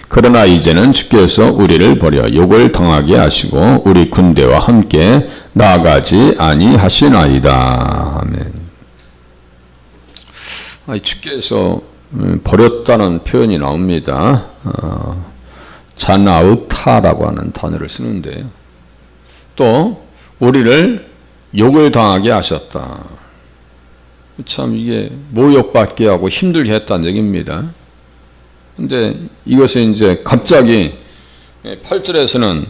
그러나 이제는 주께서 우리를 버려 욕을 당하게 하시고 우리 군대와 함께 나아가지 아니하시나이다. 아멘. 주께서 버렸다는 표현이 나옵니다. 잔아우타라고 하는 단어를 쓰는데요. 또 우리를 욕을 당하게 하셨다. 참 이게 모욕받게 하고 힘들게 했다는 얘기입니다. 근데 이것은 이제 갑자기 8절에서는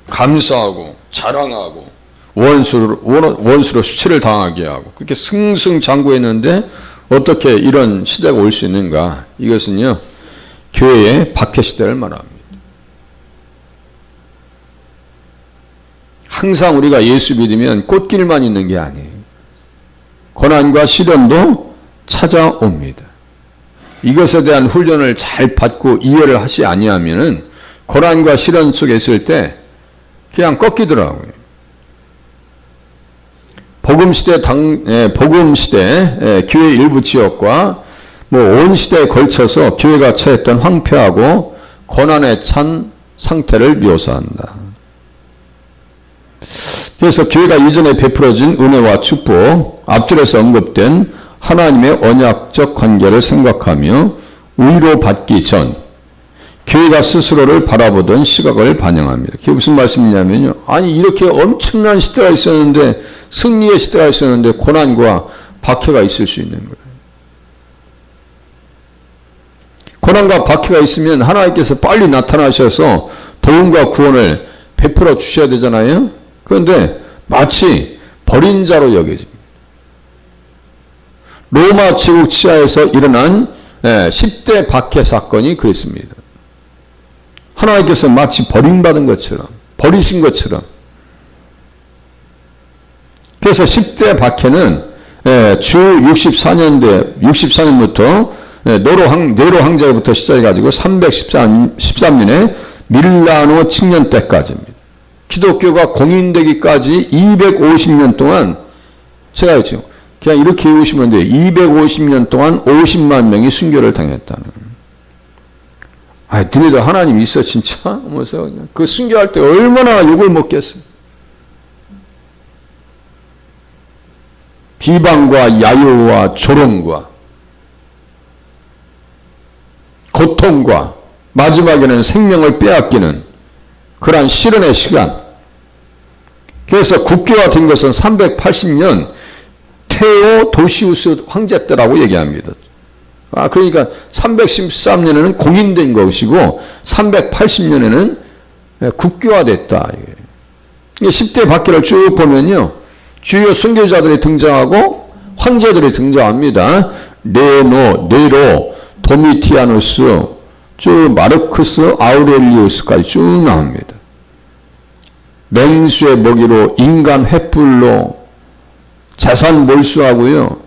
감사하고 자랑하고 원수로 수치를 당하게 하고 그렇게 승승장구했는데 어떻게 이런 시대가 올 수 있는가? 이것은요, 교회의 박해시대를 말합니다. 항상 우리가 예수 믿으면 꽃길만 있는 게 아니에요. 고난과 시련도 찾아옵니다. 이것에 대한 훈련을 잘 받고 이해를 하지 아니하면은 고난과 시련 속에 있을 때 그냥 꺾이더라고요. 복음시대 교회 일부 지역과 온 시대에 걸쳐서 교회가 처했던 황폐하고 고난에 찬 상태를 묘사한다. 그래서 교회가 이전에 베풀어진 은혜와 축복, 앞절에서 언급된 하나님의 언약적 관계를 생각하며 위로받기 전 교회가 스스로를 바라보던 시각을 반영합니다. 그게 무슨 말씀이냐면요. 아니 이렇게 엄청난 시대가 있었는데 승리의 시대가 있었는데 고난과 박해가 있을 수 있는 거예요. 고난과 박해가 있으면 하나님께서 빨리 나타나셔서 도움과 구원을 베풀어 주셔야 되잖아요. 그런데 마치 버린 자로 여겨집니다. 로마 제국 치하에서 일어난 10대 박해 사건이 그랬습니다. 하나님께서 마치 버림받은 것처럼, 버리신 것처럼. 그래서 10대 박해는 주 64년부터 네로 황제로부터 시작해가지고 313년에 밀라노 칙년 때까지입니다. 기독교가 공인되기까지 250년 동안, 제가 했죠. 그냥 이렇게 외우시면 돼요. 250년 동안 50만 명이 순교를 당했다는. 너네도 하나님 있어 진짜? 하면서 그 순교할 때 얼마나 욕을 먹겠어요. 비방과 야유와 조롱과 고통과 마지막에는 생명을 빼앗기는 그러한 시련의 시간. 그래서 국교화된 것은 380년 테오도시우스 황제 때라고 얘기합니다. 그러니까 313년에는 공인된 것이고 380년에는 국교화됐다. 10대 박해를 쭉 보면요. 주요 선교자들이 등장하고 황제들이 등장합니다. 네로, 도미티아누스, 쭉 마르크스 아우렐리우스까지 쭉 나옵니다. 맹수의 먹이로 인간 횃불로 재산 몰수하고요.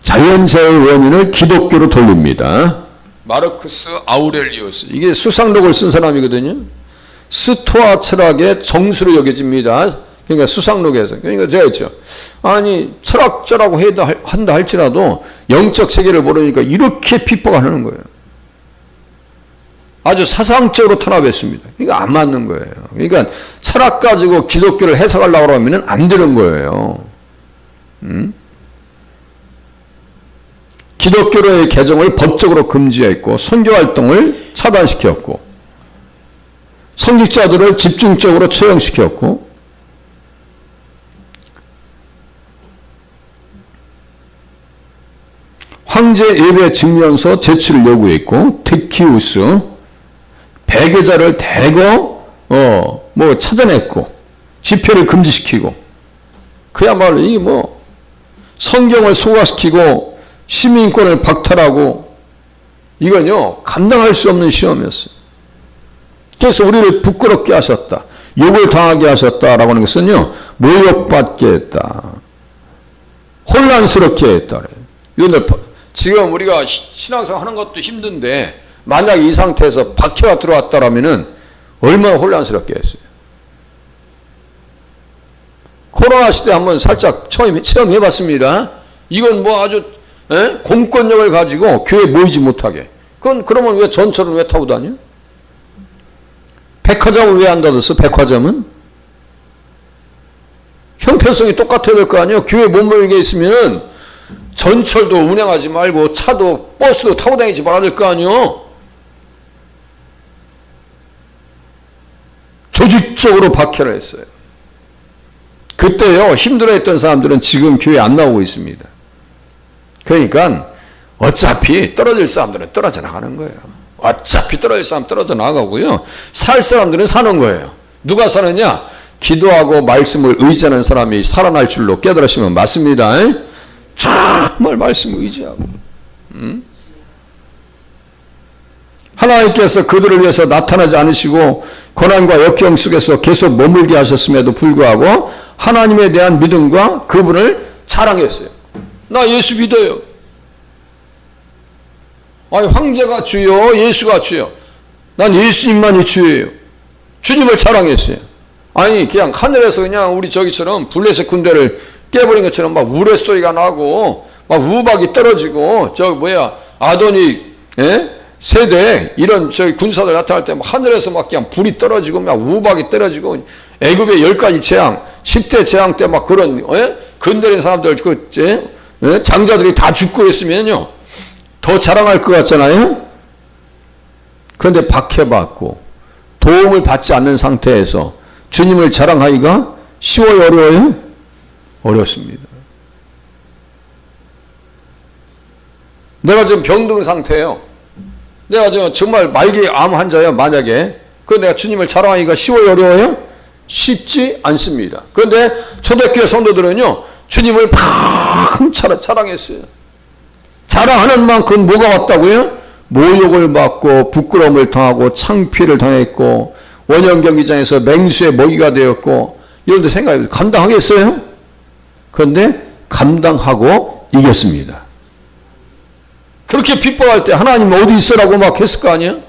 자연재해의 원인을 기독교로 돌립니다. 마르크스 아우렐리우스, 이게 수상록을 쓴 사람이거든요. 스토아 철학의 정수로 여겨집니다. 그러니까 수상록에서. 그러니까 제가 했죠. 아니 철학자라고 한다 할지라도 영적 세계를 모르니까 이렇게 핍박하는 거예요. 아주 사상적으로 탄압했습니다. 그러니까 안 맞는 거예요. 그러니까 철학 가지고 기독교를 해석하려고 하면 안 되는 거예요. 기독교의 개정을 법적으로 금지했고 선교활동을 차단시켰고 성직자들을 집중적으로 처형시켰고 황제 예배 증명서 제출을 요구했고 테키우스 배교자를 대거 찾아냈고 집회를 금지시키고 그야말로 이 성경을 소화시키고 시민권을 박탈하고 이건요 감당할 수 없는 시험이었어요. 그래서 우리를 부끄럽게 하셨다. 욕을 당하게 하셨다라고 하는 것은요 모욕받게 했다. 혼란스럽게 했다. 이런데 지금 우리가 신앙생활 하는 것도 힘든데 만약 이 상태에서 박해가 들어왔다라면은 얼마나 혼란스럽게 했어요. 코로나 시대 한번 살짝 체험해봤습니다. 이건 뭐 아주 공권력을 가지고 교회 모이지 못하게. 그러면 왜 전철은 왜 타고 다녀? 백화점을 왜 안 닫았어? 백화점은? 형평성이 똑같아야 될 거 아니에요? 교회 못 모이게 있으면 전철도 운행하지 말고 차도 버스도 타고 다니지 말아야 될 거 아니에요? 조직적으로 박해를 했어요. 그때요, 힘들어했던 사람들은 지금 교회 안 나오고 있습니다. 그러니까 어차피 떨어질 사람들은 떨어져 나가는 거예요. 어차피 떨어질 사람 떨어져 나가고요. 살 사람들은 사는 거예요. 누가 사느냐? 기도하고 말씀을 의지하는 사람이 살아날 줄로 깨달으시면 맞습니다. 정말 말씀을 의지하고. 하나님께서 그들을 위해서 나타나지 않으시고 고난과 역경 속에서 계속 머물게 하셨음에도 불구하고 하나님에 대한 믿음과 그분을 자랑했어요. 나 예수 믿어요. 아니, 황제가 주요, 예수가 주요. 난 예수님만이 주예요. 주님을 자랑했어요. 아니, 그냥 하늘에서 그냥 우리 저기처럼 블레셋 군대를 깨버린 것처럼 막 우레소리가 나고 막 우박이 떨어지고 아도니 세대 이런 저기 군사들 나타날 때 하늘에서 막 그냥 불이 떨어지고 막 우박이 떨어지고 애굽의 10가지 재앙, 10대 재앙 때 막 그런 건드린 사람들 장자들이 다 죽고 있으면요 더 자랑할 것 같잖아요. 그런데 박해받고 도움을 받지 않는 상태에서 주님을 자랑하기가 쉬워요, 어려워요? 어렵습니다. 내가 지금 병든 상태예요. 내가 지금 정말 말기 암 환자예요, 만약에. 그런데 내가 주님을 자랑하기가 쉬워요, 어려워요? 쉽지 않습니다. 그런데 초대교회 성도들은요, 주님을 막 자랑했어요. 자랑하는 만큼 뭐가 왔다고요? 모욕을 받고 부끄러움을 당하고 창피를 당했고 원형 경기장에서 맹수의 먹이가 되었고 이런 데 생각해 감당하겠어요? 그런데 감당하고 이겼습니다. 그렇게 핍박할 때 하나님 어디 있어라고 막 했을 거 아니에요?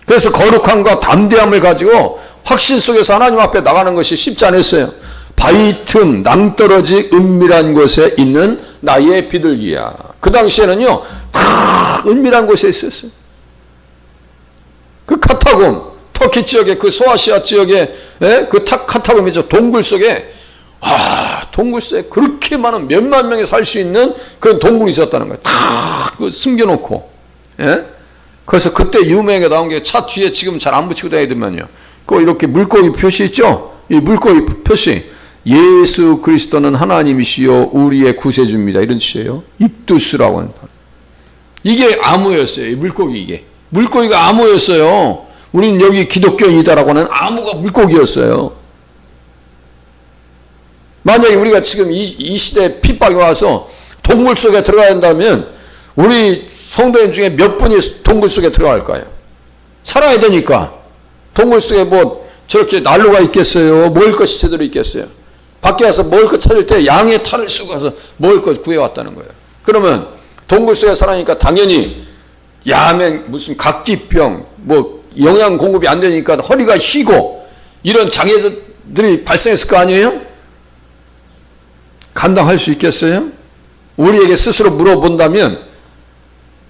그래서 거룩함과 담대함을 가지고 확신 속에서 하나님 앞에 나가는 것이 쉽지 않았어요. 바위 틈 낭떠러지 은밀한 곳에 있는 나의 비둘기야. 그 당시에는요 다 은밀한 곳에 있었어요. 그 카타곰, 터키 지역의 그 소아시아 지역의 그 카타곰이죠. 동굴 속에 동굴 속에 그렇게 많은 몇만 명이 살 수 있는 그런 동굴이 있었다는 거예요. 다 그 숨겨놓고. 그래서 그때 유명하게 나온 게 차 뒤에 지금 잘 안 붙이고 다니더만요. 그 이렇게 물고기 표시 있죠? 이 물고기 표시. 예수 그리스도는 하나님이시요 우리의 구세주입니다. 이런 뜻이에요. 입두스라고 하는 단어. 이게 암호였어요. 이 물고기 이게. 물고기가 암호였어요. 우리는 여기 기독교인이다라고 하는 암호가 물고기였어요. 만약에 우리가 지금 이 시대에 핍박이 와서 동굴 속에 들어가야 한다면 우리 성도인 중에 몇 분이 동굴 속에 들어갈까요? 살아야 되니까. 동굴 속에 뭐 저렇게 난로가 있겠어요? 먹을 것이 제대로 있겠어요? 밖에 와서 먹을 것 찾을 때 양의 탈을 쓰고 가서 먹을 것 구해왔다는 거예요. 그러면 동굴 속에 살아니까 당연히 야맹, 무슨 각기병, 뭐 영양 공급이 안 되니까 허리가 휘고 이런 장애들이 발생했을 거 아니에요? 감당할 수 있겠어요? 우리에게 스스로 물어본다면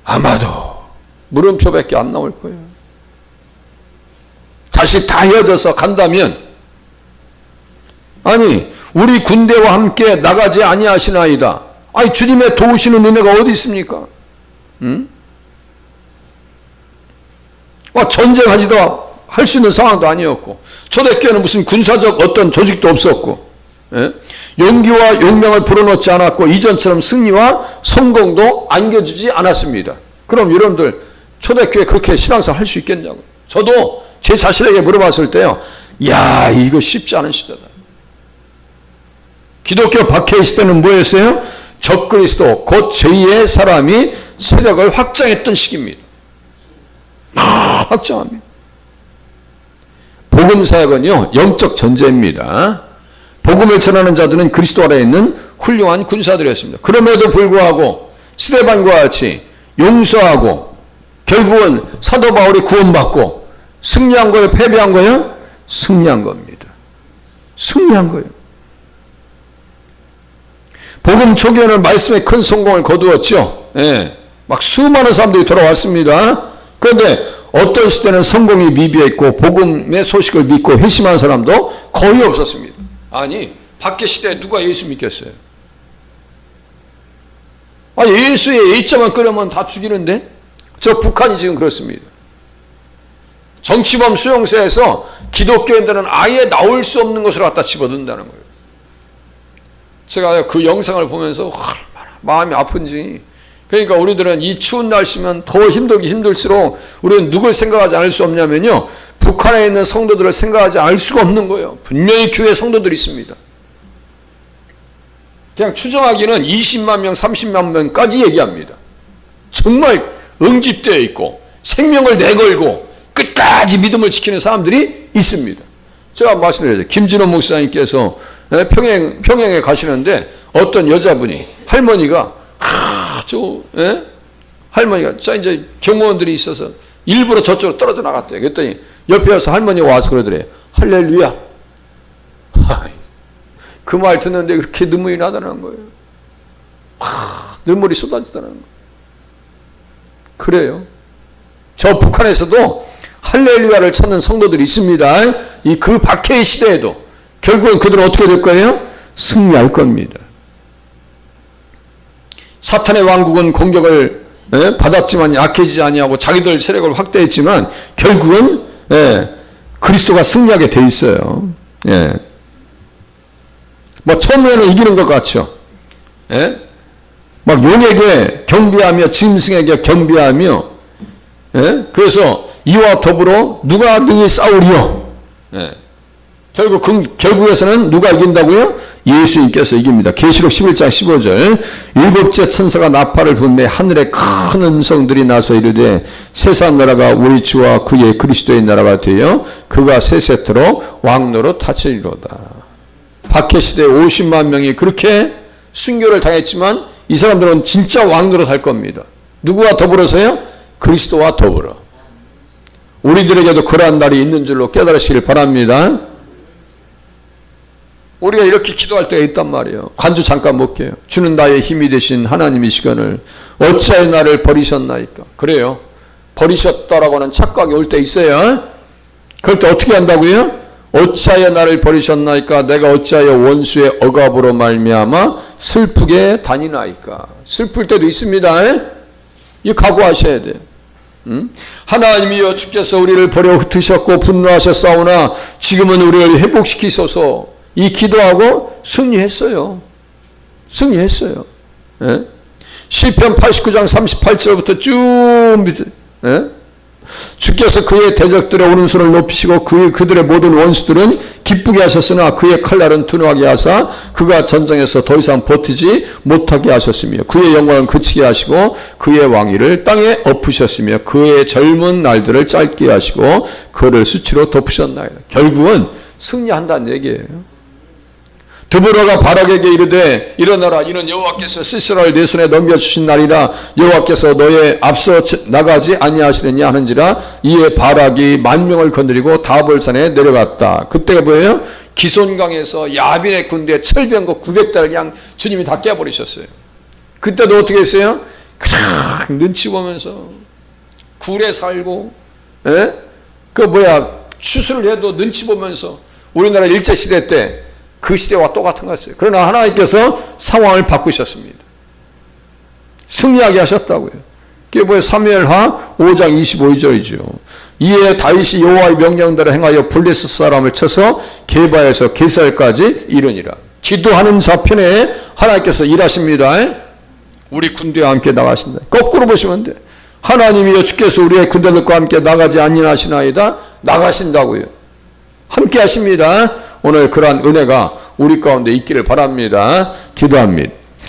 아마도 물음표밖에 안 나올 거예요. 다시 다 헤어져서 간다면 아니 우리 군대와 함께 나가지 아니하시나이다. 아니 주님의 도우시는 은혜가 어디 있습니까? 전쟁하지도 할 수 있는 상황도 아니었고 초대교회는 무슨 군사적 어떤 조직도 없었고 용기와 용명을 불어넣지 않았고 이전처럼 승리와 성공도 안겨주지 않았습니다. 그럼 여러분들 초대교회 그렇게 신앙생활 할 수 있겠냐고요. 저도 제 자신에게 물어봤을 때요. 야 이거 쉽지 않은 시대다. 기독교 박해의 시대는 뭐였어요? 적그리스도 곧 죄의 사람이 세력을 확장했던 시기입니다. 확장합니다. 복음사역은요 영적 전쟁입니다. 복음을 전하는 자들은 그리스도 아래에 있는 훌륭한 군사들이었습니다. 그럼에도 불구하고 스데반과 같이 용서하고 결국은 사도 바울이 구원받고 승리한 거예요? 패배한 거예요? 승리한 겁니다. 승리한 거예요. 복음 초기에는 말씀에 큰 성공을 거두었죠. 예. 막 수많은 사람들이 돌아왔습니다. 그런데 어떤 시대는 성공이 미비했고 복음의 소식을 믿고 회심한 사람도 거의 없었습니다. 아니, 밖에 시대에 누가 예수 믿겠어요? 아니, 예수의 A자만 끊으면 다 죽이는데? 저 북한이 지금 그렇습니다. 정치범 수용소에서 기독교인들은 아예 나올 수 없는 것으로 갖다 집어든다는 거예요. 제가 그 영상을 보면서 얼마나 마음이 아픈지. 그러니까 우리들은 이 추운 날씨면 더 힘들수록 우리는 누굴 생각하지 않을 수 없냐면요, 북한에 있는 성도들을 생각하지 않을 수가 없는 거예요. 분명히 교회 성도들이 있습니다. 그냥 추정하기는 20만 명, 30만 명까지 얘기합니다. 정말 응집되어 있고 생명을 내걸고 끝까지 믿음을 지키는 사람들이 있습니다. 제가 말씀드렸죠. 김진호 목사님께서 평양에 가시는데 어떤 여자분이, 할머니가 할머니가 자 이제 경호원들이 있어서 일부러 저쪽으로 떨어져 나갔대요. 그랬더니 옆에 와서 할머니가 와서 그러더래요. 할렐루야. 그 말 듣는데 그렇게 눈물이 나다는 거예요. 눈물이 쏟아지다는 거예요. 그래요. 저 북한에서도 할렐루야를 찾는 성도들이 있습니다. 그 박해의 시대에도 결국은 그들은 어떻게 될 거예요? 승리할 겁니다. 사탄의 왕국은 공격을 받았지만 약해지지 아니하고 자기들 세력을 확대했지만 결국은 그리스도가 승리하게 돼 있어요. 뭐 처음에는 이기는 것 같죠. 막 용에게 경비하며 짐승에게 경비하며 그래서 이와 더불어 누가 능히 싸우리요. 결국에서는 누가 이긴다고요? 예수님께서 이깁니다. 계시록 11장 15절 일곱째 천사가 나팔을 불매 하늘에 큰 음성들이 나서 이르되 세상 나라가 우리 주와 그의 그리스도의 나라가 되어 그가 세세토록 왕노로 다스리로다. 박해시대 50만 명이 그렇게 순교를 당했지만 이 사람들은 진짜 왕노릇 할 겁니다. 누구와 더불어서요? 그리스도와 더불어. 우리들에게도 그러한 날이 있는 줄로 깨달으시길 바랍니다. 우리가 이렇게 기도할 때가 있단 말이에요. 관주 잠깐 볼게요. 주는 나의 힘이 되신 하나님이시거늘 어찌하여 나를 버리셨나이까. 그래요. 버리셨다라고는 착각이 올 때 있어요. 그럴 때 어떻게 한다고요? 어찌하여 나를 버리셨나이까. 내가 어찌하여 원수의 억압으로 말미암아 슬프게 다니나이까. 슬플 때도 있습니다. 이거 각오하셔야 돼요. 하나님이여 주께서 우리를 버려 흩으셨고 분노하셨사오나 지금은 우리를 회복시키소서. 이 기도하고 승리했어요. 승리했어요. 시편 89장 38절부터 쭉 밑에 주께서 그의 대적들의 오른손을 높이시고 그들의 모든 원수들은 기쁘게 하셨으나 그의 칼날은 둔하게 하사 그가 전쟁에서 더 이상 버티지 못하게 하셨으며 그의 영광을 그치게 하시고 그의 왕위를 땅에 엎으셨으며 그의 젊은 날들을 짧게 하시고 그를 수치로 덮으셨나이다. 결국은 승리한다는 얘기예요. 드보라가 바락에게 이르되 일어나라 이는 여호와께서 시스라를 내 손에 넘겨주신 날이라 여호와께서 너의 앞서 나가지 아니하시느냐 하는지라 이에 바락이 10,000명을 건드리고 다볼산에 내려갔다. 그때가 뭐예요? 기손강에서 야빈의 군대에 철병거 900대를 그냥 주님이 다 깨버리셨어요. 그때도 어떻게 했어요? 그냥 눈치 보면서 굴에 살고 추수를 해도 눈치 보면서 우리나라 일제시대 때 그 시대와 똑같은 거였어요. 그러나 하나님께서 상황을 바꾸셨습니다. 승리하게 하셨다고요. 그게 뭐예요? 사무엘하 5장 25절이죠. 이에 다윗이 여호와의 명령대로 행하여 블레셋 사람을 쳐서 게바에서 게살까지 이르니라. 기도하는 자편에 하나님께서 일하십니다. 우리 군대와 함께 나가신다. 거꾸로 보시면 돼. 하나님이여 주께서 우리의 군대들과 함께 나가지 아니하시나이다. 나가신다고요. 함께 하십니다. 오늘 그러한 은혜가 우리 가운데 있기를 바랍니다. 기도합니다.